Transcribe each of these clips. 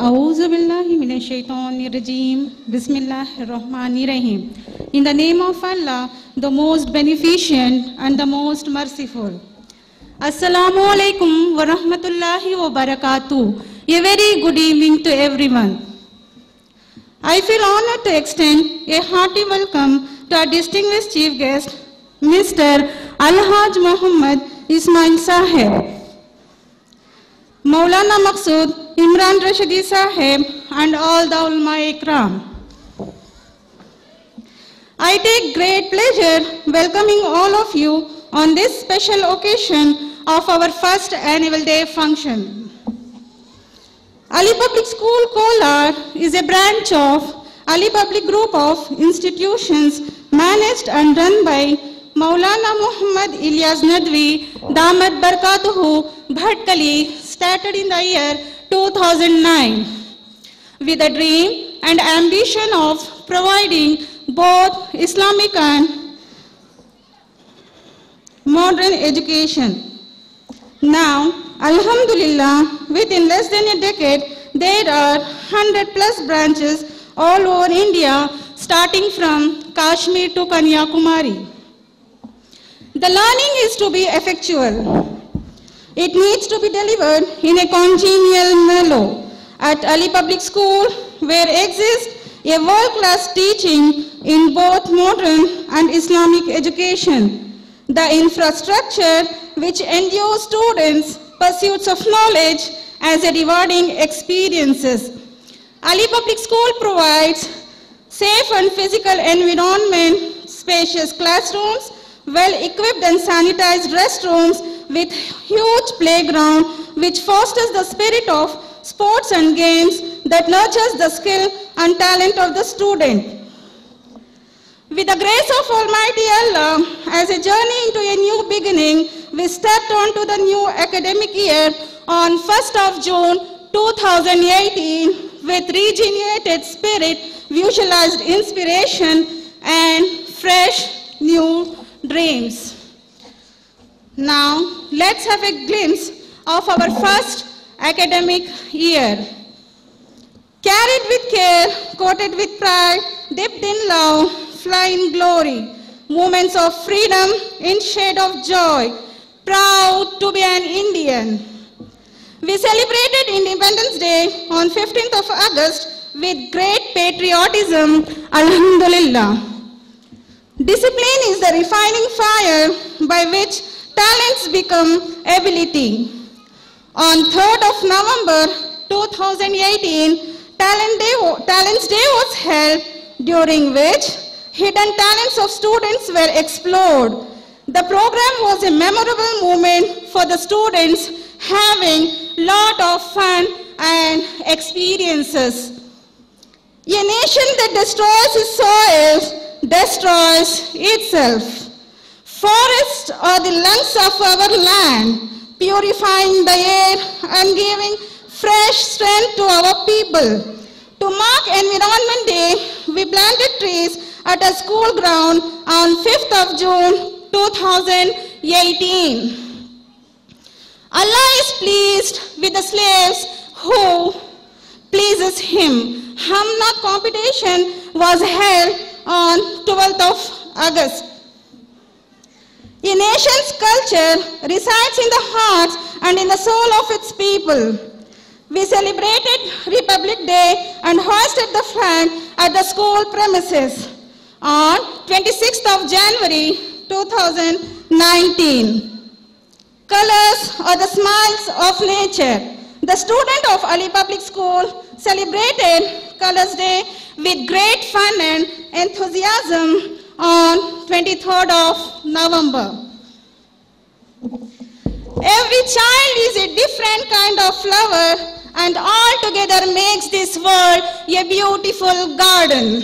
A'udhu billahi minash shaitanir rajim. Bismillahir rahmanir rahim. In the name of Allah, the most beneficent and the most merciful. Assalamu alaikum wa rahmatullahi wa barakatuh. A very good evening to everyone. I feel honored to extend a hearty welcome to our distinguished chief guest, Mr. Alhaj Muhammad Ismail Saheb, Maulana Maqsood Imran Rashidi Saheb, and all the Ulma'e Karam. I take great pleasure welcoming all of you on this special occasion of our first annual day function. Ali Public School Kolar is a branch of Ali Public Group of institutions managed and run by Maulana Muhammad Ilyas Nadwi Damat Barkatuhu Bhatkali, started in the year 2009 with a dream and ambition of providing both Islamic and modern education. Now, Alhamdulillah, within less than a decade, there are 100+ branches all over India, starting from Kashmir to Kanyakumari. The learning is to be effectual. It needs to be delivered in a congenial manner. At Ali Public School, where exists a world-class teaching in both modern and Islamic education, the infrastructure which endures students' pursuits of knowledge as a rewarding experiences. Ali Public School provides safe and physical environment, spacious classrooms, well-equipped and sanitized restrooms with huge playground which fosters the spirit of sports and games that nurtures the skill and talent of the student. With the grace of Almighty Allah, as a journey into a new beginning, we stepped onto the new academic year on 1st of June 2018 with regenerated spirit, visualized inspiration, and fresh new dreams. Now, let's have a glimpse of our first academic year. Carried with care, coated with pride, dipped in love, fly in glory, moments of freedom in shade of joy, proud to be an Indian. We celebrated Independence Day on 15th of August with great patriotism, Alhamdulillah. Discipline is the refining fire by which talents become ability. On 3rd of November 2018, Talents Day was held, during which hidden talents of students were explored. The program was a memorable moment for the students, having lot of fun and experiences. A nation that destroys its soils destroys itself. Forests are the lungs of our land, purifying the air and giving fresh strength to our people. To mark Environment Day, we planted trees at a school ground on 5th of June 2018. Allah is pleased with the slaves who pleases Him. Hamna competition was held on 12th of August. A nation's culture resides in the hearts and in the soul of its people. We celebrated Republic Day and hoisted the flag at the school premises on 26th of January 2019. Colors are the smiles of nature. The student of Ali Public School celebrated Colors Day with great fun and enthusiasm on 23rd of November. Every child is a different kind of flower, and all together makes this world a beautiful garden.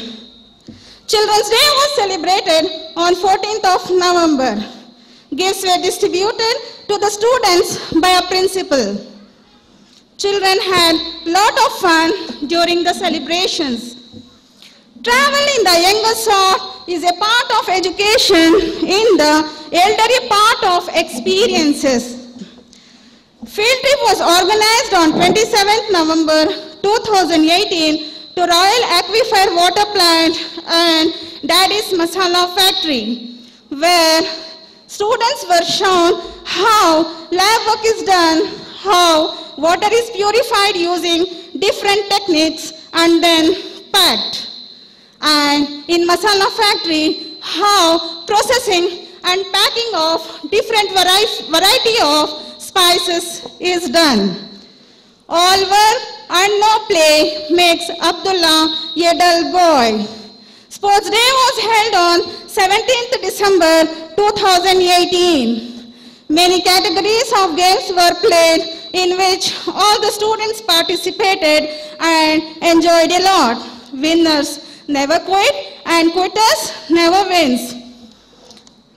Children's Day was celebrated on 14th of November. Gifts were distributed to the students by a principal. Children had a lot of fun during the celebrations. Travel in the younger sort is a part of education, in the elderly part of experiences. Field trip was organized on 27th November 2018 to Royal Aquifer Water Plant and Daddy's Masala Factory, where students were shown how lab work is done, how water is purified using different techniques and then packed. And in Masala Factory, how processing and packing of different variety of spices is done. All work and no play makes Abdullah a dull boy. Sports Day was held on 17th December 2018. Many categories of games were played in which all the students participated and enjoyed a lot. Winners never quit and quitters never wins.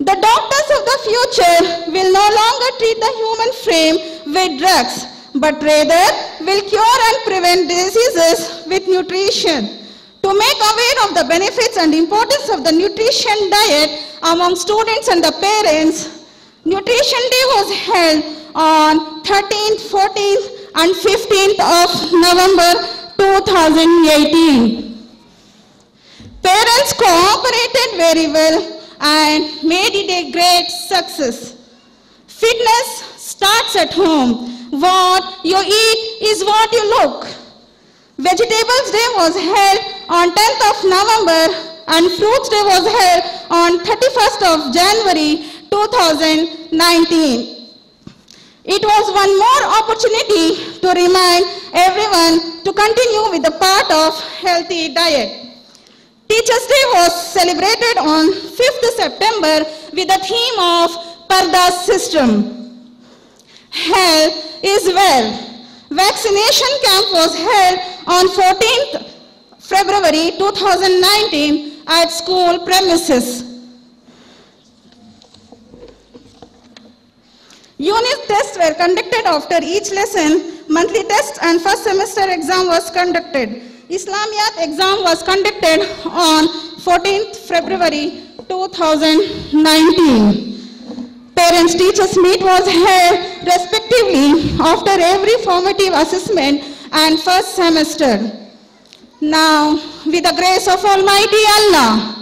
The doctors of the future will no longer treat the human frame with drugs, but rather will cure and prevent diseases with nutrition. To make aware of the benefits and importance of the nutrition diet among students and the parents, Nutrition Day was held on 13th, 14th and 15th of November 2018. Parents cooperated very well and made it a great success. Fitness starts at home. What you eat is what you look. Vegetables Day was held on 10th of November and Fruits Day was held on 31st of January 2019. It was one more opportunity to remind everyone to continue with the part of healthy diet. Teachers Day was celebrated on 5th September with the theme of Parda system. Health is wealth. Vaccination camp was held on 14th February 2019 at school premises. Unit tests were conducted after each lesson. Monthly tests and first semester exam was conducted. Islamiyat exam was conducted on 14th February 2019. Parents teachers meet was held respectively after every formative assessment and first semester. Now, with the grace of Almighty Allah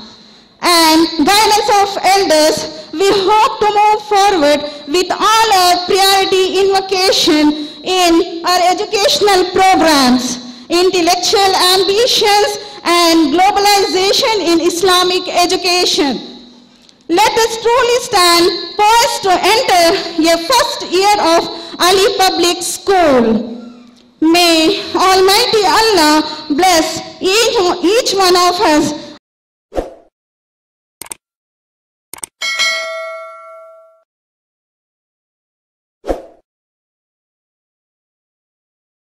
and guidance of elders, we hope to move forward with all our priority invocation in our educational programs, intellectual ambitions and globalization in Islamic education. Let us truly stand poised to enter a first year of Ali Public School. May Almighty Allah bless each one of us